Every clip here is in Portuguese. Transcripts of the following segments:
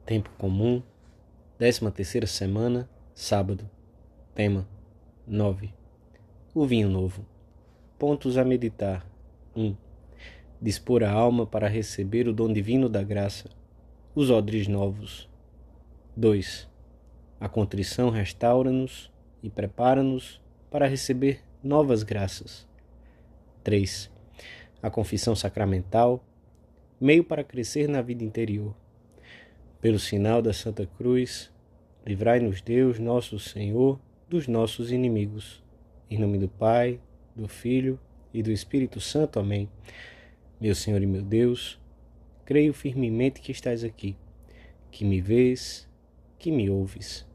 Tempo comum, 13ª semana, sábado. Tema: 9. O vinho novo. Pontos a meditar. 1. Dispor a alma para receber o dom divino da graça, os odres novos. 2. A contrição restaura-nos e prepara-nos para receber novas graças. 3. A confissão sacramental, meio para crescer na vida interior. Pelo sinal da Santa Cruz, livrai-nos Deus, nosso Senhor, dos nossos inimigos. Em nome do Pai, do Filho e do Espírito Santo. Amém. Meu Senhor e meu Deus, creio firmemente que estás aqui, que me vês, que me ouves.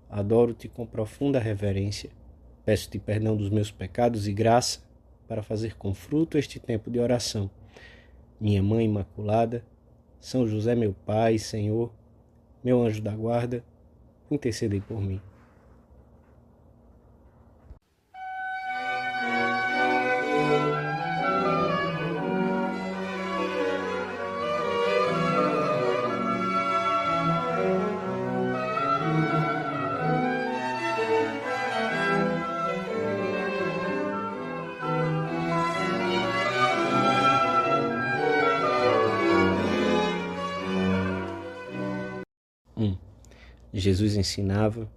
Adoro-te com profunda reverência. Peço-te perdão dos meus pecados e graça para fazer com fruto este tempo de oração. Minha Mãe Imaculada, São José, meu Pai, Senhor, meu anjo da guarda, intercedei por mim. Jesus ensinava,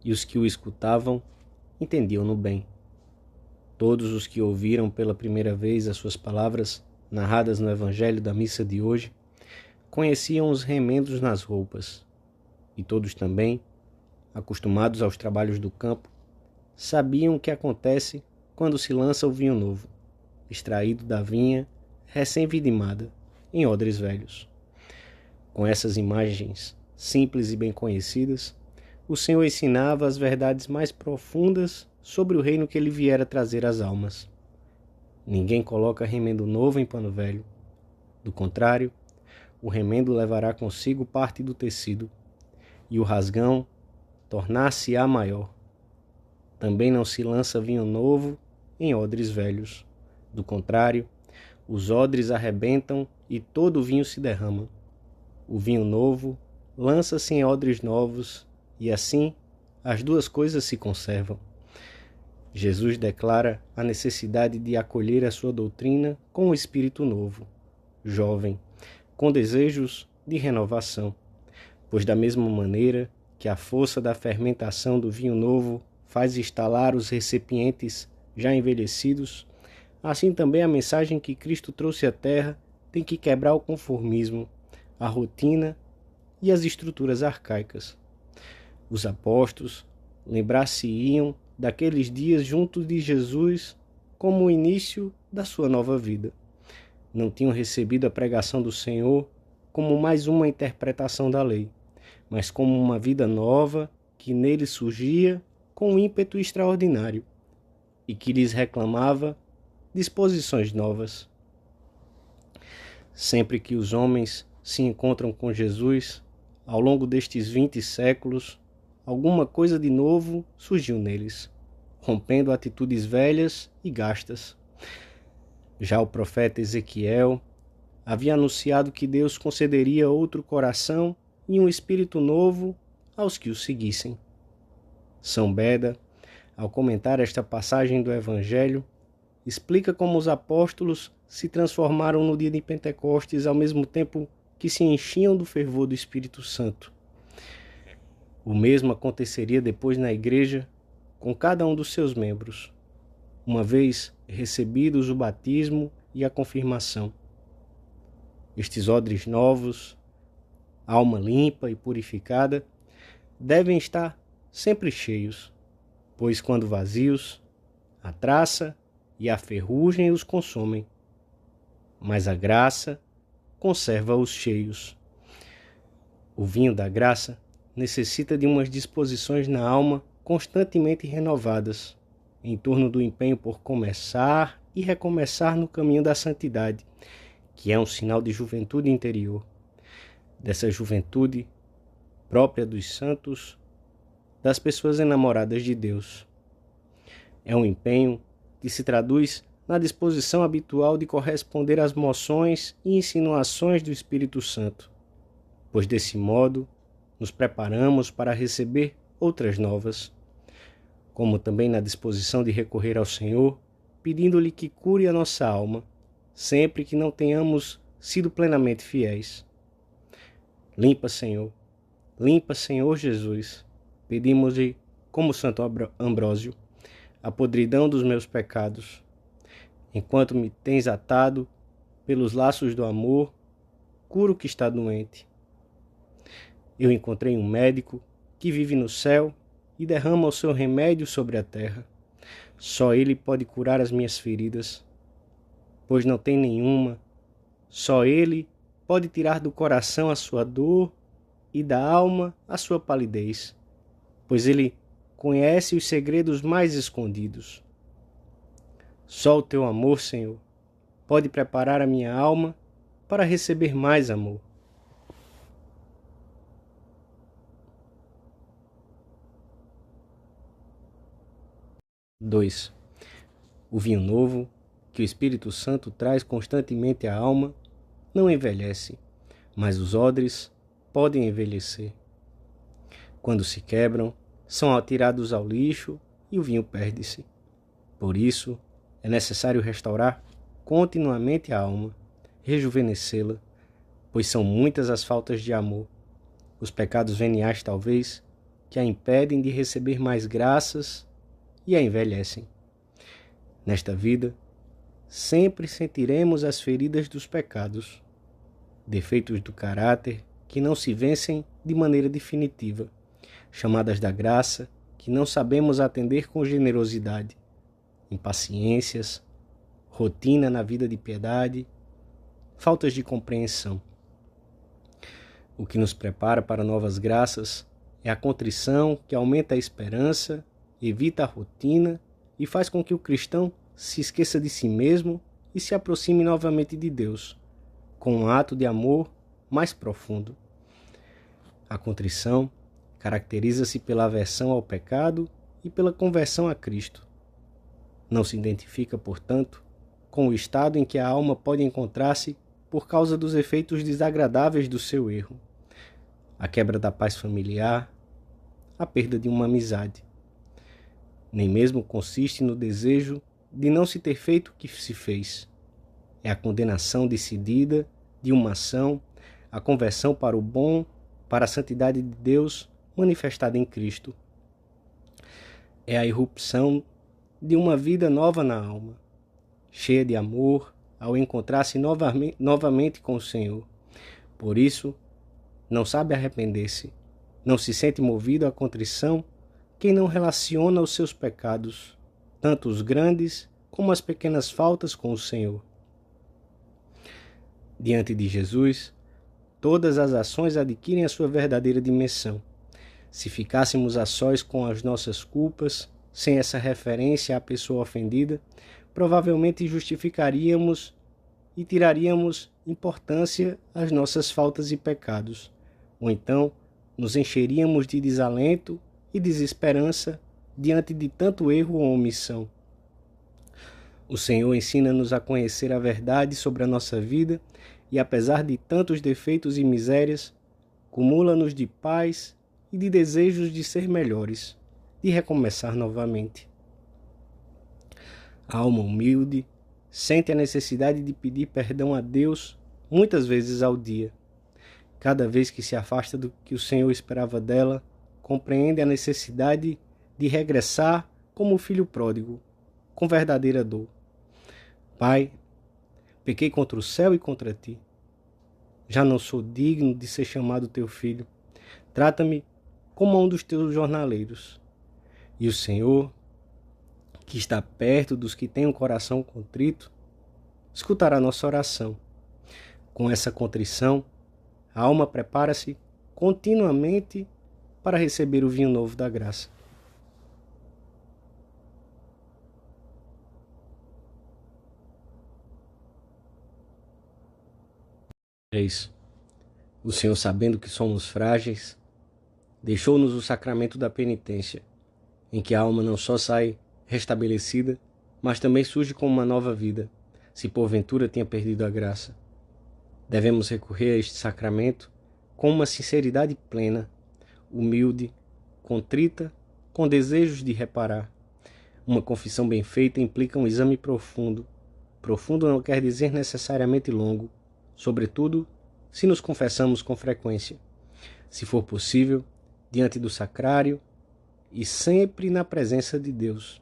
e os que o escutavam entendiam-no bem. Todos os que ouviram pela primeira vez as suas palavras narradas no Evangelho da missa de hoje conheciam os remendos nas roupas, e todos também, acostumados aos trabalhos do campo, sabiam o que acontece quando se lança o vinho novo, extraído da vinha recém-vidimada, em odres velhos. Com essas imagens simples e bem conhecidas, o Senhor ensinava as verdades mais profundas sobre o reino que ele viera trazer às almas. Ninguém coloca remendo novo em pano velho. Do contrário, o remendo levará consigo parte do tecido, e o rasgão tornar-se-á maior. Também não se lança vinho novo em odres velhos. Do contrário, os odres arrebentam e todo o vinho se derrama. O vinho novo lança-se em odres novos, e assim as duas coisas se conservam. Jesus declara a necessidade de acolher a sua doutrina com um espírito novo, jovem, com desejos de renovação, pois da mesma maneira que a força da fermentação do vinho novo faz estalar os recipientes já envelhecidos, assim também a mensagem que Cristo trouxe à Terra tem que quebrar o conformismo, a rotina e as estruturas arcaicas. Os apóstolos lembrar-se-iam daqueles dias junto de Jesus como o início da sua nova vida. Não tinham recebido a pregação do Senhor como mais uma interpretação da lei, mas como uma vida nova que nele surgia com um ímpeto extraordinário e que lhes reclamava disposições novas. Sempre que os homens se encontram com Jesus, ao longo destes 20 séculos, alguma coisa de novo surgiu neles, rompendo atitudes velhas e gastas. Já o profeta Ezequiel havia anunciado que Deus concederia outro coração e um espírito novo aos que o seguissem. São Beda, ao comentar esta passagem do Evangelho, explica como os apóstolos se transformaram no dia de Pentecostes ao mesmo tempo que se enchiam do fervor do Espírito Santo. O mesmo aconteceria depois na igreja com cada um dos seus membros, uma vez recebidos o batismo e a confirmação. Estes odres novos, alma limpa e purificada, devem estar sempre cheios, pois quando vazios, a traça e a ferrugem os consomem, mas a graça conserva-os cheios. O vinho da graça necessita de umas disposições na alma constantemente renovadas, em torno do empenho por começar e recomeçar no caminho da santidade, que é um sinal de juventude interior, dessa juventude própria dos santos, das pessoas enamoradas de Deus. É um empenho que se traduz na disposição habitual de corresponder às moções e insinuações do Espírito Santo. pois desse modo nos preparamos para receber outras novas, como também na disposição de recorrer ao Senhor, pedindo-lhe que cure a nossa alma, sempre que não tenhamos sido plenamente fiéis. Limpa, Senhor Jesus, pedimos-lhe, como Santo Ambrósio, a podridão dos meus pecados. Enquanto me tens atado pelos laços do amor, cura o que está doente. Eu encontrei um médico que vive no céu e derrama o seu remédio sobre a terra. Só ele pode curar as minhas feridas, pois não tem nenhuma. Só ele pode tirar do coração a sua dor e da alma a sua palidez, pois ele conhece os segredos mais escondidos. Só o teu amor, Senhor, pode preparar a minha alma para receber mais amor. Dois. O vinho novo, que o Espírito Santo traz constantemente à alma, não envelhece, mas os odres podem envelhecer. Quando se quebram, são atirados ao lixo e o vinho perde-se. Por isso, é necessário restaurar continuamente a alma, rejuvenescê-la, pois são muitas as faltas de amor, os pecados veniais talvez, que a impedem de receber mais graças e a envelhecem. Nesta vida, sempre sentiremos as feridas dos pecados, defeitos do caráter que não se vencem de maneira definitiva, chamadas da graça que não sabemos atender com generosidade, impaciências, rotina na vida de piedade, faltas de compreensão. O que nos prepara para novas graças é a contrição que aumenta a esperança, evita a rotina e faz com que o cristão se esqueça de si mesmo e se aproxime novamente de Deus, com um ato de amor mais profundo. A contrição caracteriza-se pela aversão ao pecado e pela conversão a Cristo. Não se identifica, portanto, com o estado em que a alma pode encontrar-se por causa dos efeitos desagradáveis do seu erro, a quebra da paz familiar, a perda de uma amizade. Nem mesmo consiste no desejo de não se ter feito o que se fez. É a condenação decidida de uma ação, a conversão para o bom, para a santidade de Deus manifestada em Cristo. É a irrupção de uma vida nova na alma, cheia de amor, ao encontrar-se novamente com o Senhor. Por isso, não sabe arrepender-se, não se sente movido à contrição quem não relaciona os seus pecados, tanto os grandes como as pequenas faltas, com o Senhor. Diante de Jesus, todas as ações adquirem a sua verdadeira dimensão. Se ficássemos a sós com as nossas culpas, sem essa referência à pessoa ofendida, provavelmente justificaríamos e tiraríamos importância às nossas faltas e pecados, ou então nos encheríamos de desalento e desesperança diante de tanto erro ou omissão. O Senhor ensina-nos a conhecer a verdade sobre a nossa vida e, apesar de tantos defeitos e misérias, cumula-nos de paz e de desejos de ser melhores, de recomeçar novamente. A alma humilde sente a necessidade de pedir perdão a Deus muitas vezes ao dia. Cada vez que se afasta do que o Senhor esperava dela, compreende a necessidade de regressar como o filho pródigo, com verdadeira dor. Pai, pequei contra o céu e contra ti. Já não sou digno de ser chamado teu filho. Trata-me como um dos teus jornaleiros. E o Senhor, que está perto dos que têm um coração contrito, escutará nossa oração. Com essa contrição, a alma prepara-se continuamente para receber o vinho novo da graça. O Senhor, sabendo que somos frágeis, deixou-nos o sacramento da penitência, em que a alma não só sai restabelecida, mas também surge com uma nova vida, se porventura tenha perdido a graça. Devemos recorrer a este sacramento com uma sinceridade plena, humilde, contrita, com desejos de reparar. Uma confissão bem feita implica um exame profundo. Profundo não quer dizer necessariamente longo, sobretudo se nos confessamos com frequência. Se for possível, diante do sacrário e sempre na presença de Deus.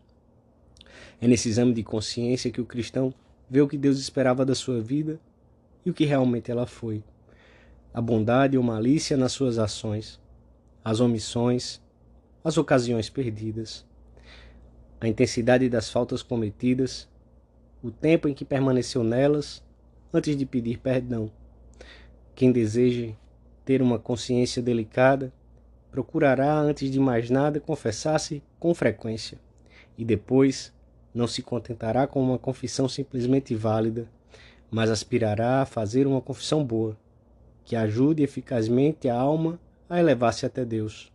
É nesse exame de consciência que o cristão vê o que Deus esperava da sua vida e o que realmente ela foi. A bondade ou malícia nas suas ações, as omissões, as ocasiões perdidas, a intensidade das faltas cometidas, o tempo em que permaneceu nelas antes de pedir perdão. Quem deseje ter uma consciência delicada, procurará, antes de mais nada, confessar-se com frequência e depois não se contentará com uma confissão simplesmente válida, mas aspirará a fazer uma confissão boa, que ajude eficazmente a alma a elevar-se até Deus.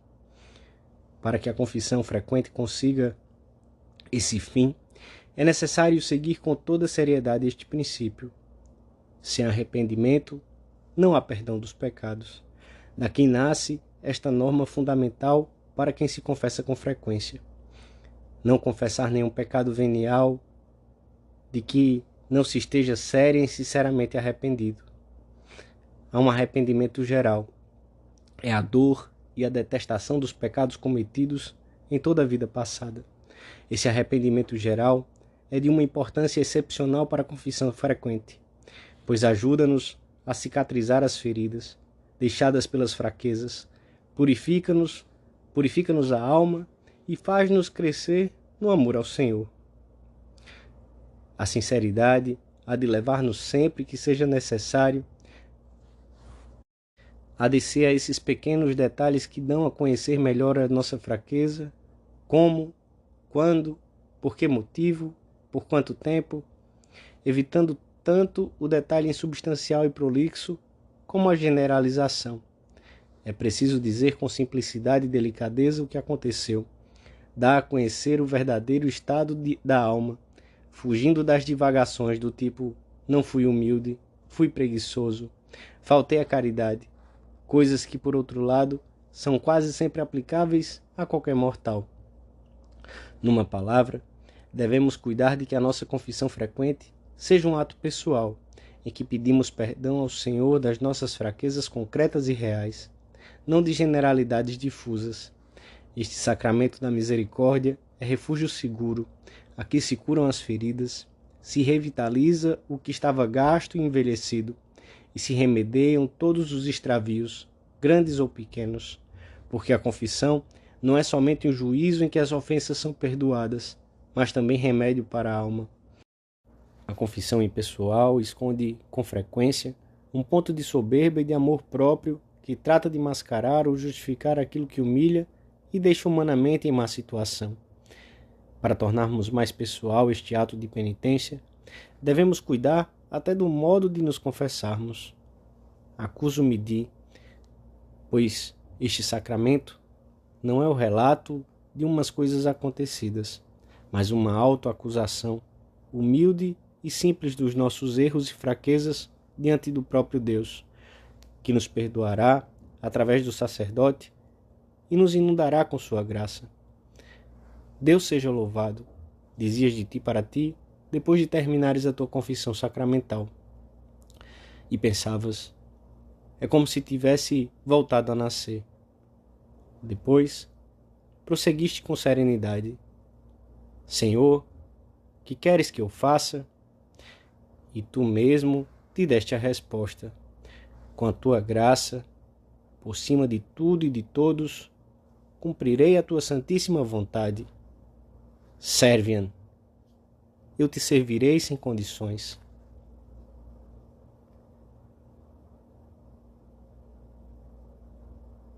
Para que a confissão frequente consiga esse fim, é necessário seguir com toda seriedade este princípio. Sem arrependimento, não há perdão dos pecados. Daqui nasce esta norma fundamental para quem se confessa com frequência. Não confessar nenhum pecado venial de que não se esteja sério e sinceramente arrependido. Há um arrependimento geral. É a dor e a detestação dos pecados cometidos em toda a vida passada. Esse arrependimento geral é de uma importância excepcional para a confissão frequente, pois ajuda-nos a cicatrizar as feridas deixadas pelas fraquezas, purifica-nos a alma e faz-nos crescer no amor ao Senhor. A sinceridade há de levar-nos sempre que seja necessário a descer a esses pequenos detalhes que dão a conhecer melhor a nossa fraqueza, como, quando, por que motivo, por quanto tempo, evitando tanto o detalhe insubstancial e prolixo como a generalização. É preciso dizer com simplicidade e delicadeza o que aconteceu, dar a conhecer o verdadeiro estado da alma, fugindo das divagações do tipo não fui humilde, fui preguiçoso, faltei à caridade, coisas que, por outro lado, são quase sempre aplicáveis a qualquer mortal. Numa palavra, devemos cuidar de que a nossa confissão frequente seja um ato pessoal, em que pedimos perdão ao Senhor das nossas fraquezas concretas e reais, não de generalidades difusas. Este sacramento da misericórdia é refúgio seguro, aqui se curam as feridas, se revitaliza o que estava gasto e envelhecido, e se remediam todos os extravios, grandes ou pequenos, porque a confissão não é somente um juízo em que as ofensas são perdoadas, mas também remédio para a alma. A confissão impessoal esconde, com frequência, um ponto de soberba e de amor próprio que trata de mascarar ou justificar aquilo que humilha e deixa humanamente em má situação. Para tornarmos mais pessoal este ato de penitência, devemos cuidar até do modo de nos confessarmos. Acuso-me de, pois este sacramento não é o relato de umas coisas acontecidas, mas uma autoacusação humilde e simples dos nossos erros e fraquezas diante do próprio Deus, que nos perdoará através do sacerdote e nos inundará com sua graça. Deus seja louvado, dizias de ti para ti, depois de terminares a tua confissão sacramental. E pensavas, é como se tivesse voltado a nascer. Depois, prosseguiste com serenidade. Senhor, que queres que eu faça? E tu mesmo te deste a resposta. Com a tua graça, por cima de tudo e de todos, cumprirei a tua santíssima vontade. Serviam. Eu te servirei sem condições.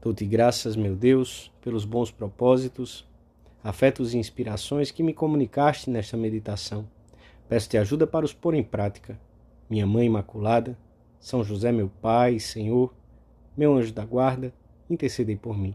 Dou-te graças, meu Deus, pelos bons propósitos, afetos e inspirações que me comunicaste nesta meditação. Peço-te ajuda para os pôr em prática. Minha Mãe Imaculada, São José, meu Pai, Senhor, meu anjo da guarda, intercedei por mim.